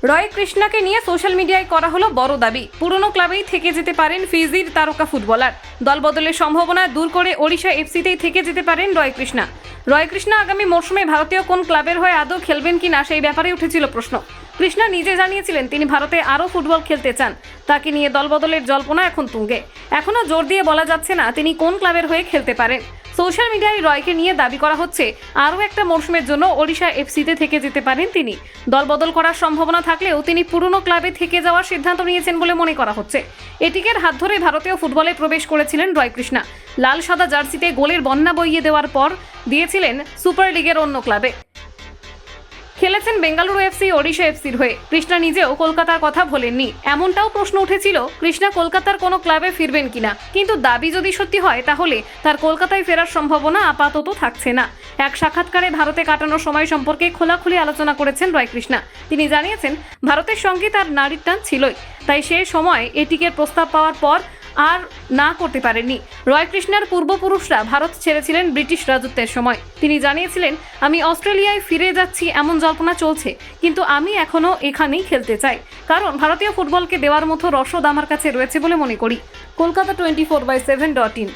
রয় কৃষ্ণাকে নিয়ে সোশ্যাল মিডিয়ায় করা হলো বড় দাবি। পুরনো ক্লাবেই থেকে যেতে পারেন ফিজির তারকা ফুটবলার। দলবদলের সম্ভাবনা দূর করে ওড়িশা এফসিতেই থেকে যেতে পারেন রয় কৃষ্ণা। রয় কৃষ্ণা আগামী মরশুমে ভারতীয় কোন ক্লাবের হয়ে আদৌ খেলবেন কিনা সেই ব্যাপারে উঠেছিল প্রশ্ন। কৃষ্ণা নিজে জানিয়েছিলেন তিনি ভারতে আরও ফুটবল খেলতে চান। তাকে নিয়ে দলবদলের জল্পনা এখন তুঙ্গে। এখনও জোর দিয়ে বলা যাচ্ছে না তিনি কোন ক্লাবের হয়ে খেলতে পারেন। সোশ্যাল মিডিয়ায় রয়কে নিয়ে দাবি করা হচ্ছে আরও একটা মরশুমের জন্য ওড়িশা এফসিতে থেকে যেতে পারেন তিনি। দলবদল করার সম্ভাবনা থাকলেও তিনি পুরনো ক্লাবে থেকে যাওয়ার সিদ্ধান্ত নিয়েছেন বলে মনে করা হচ্ছে। এটিকের হাত ধরে ভারতীয় ফুটবলে প্রবেশ করেছিলেন রয় কৃষ্ণা। লাল সাদা জার্সিতে গোলের বন্যা বইয়ে দেওয়ার পর দিয়েছিলেন সুপার লিগের অন্য ক্লাবে। খেলেছেন বেঙ্গালুরু এফসি, ওড়িশা এফসির হয়ে। কৃষ্ণা নিজেও কলকাতার কথা ভোলেননি। এমনটাও প্রশ্ন উঠেছিল কৃষ্ণা কলকাতার কোনো ক্লাবে ফিরবেন কিনা, কিন্তু দাবি যদি সত্যি হয় তাহলে তার কলকাতায় ফেরার সম্ভাবনা আপাতত থাকছে না। এক সাক্ষাৎকারে ভারতে কাটানোর সময় সম্পর্কে খোলাখুলি আলোচনা করেছেন রয় কৃষ্ণা। তিনি জানিয়েছেন ভারতের সঙ্গে তার নারীর টান ছিলই, তাই সে সময় এটিকের প্রস্তাব পাওয়ার পর আর না করতে পারেননি। রয় কৃষ্ণার পূর্বপুরুষরা ভারত ছেড়েছিলেন ব্রিটিশ রাজত্বের সময়। তিনি জানিয়েছিলেন আমি অস্ট্রেলিয়ায় ফিরে যাচ্ছি এমন জল্পনা চলছে, কিন্তু আমি এখনও এখানেই খেলতে চাই, কারণ ভারতীয় ফুটবলকে দেওয়ার মতো রসদ আমার কাছে রয়েছে বলে মনে করি। কলকাতা 24/7.in।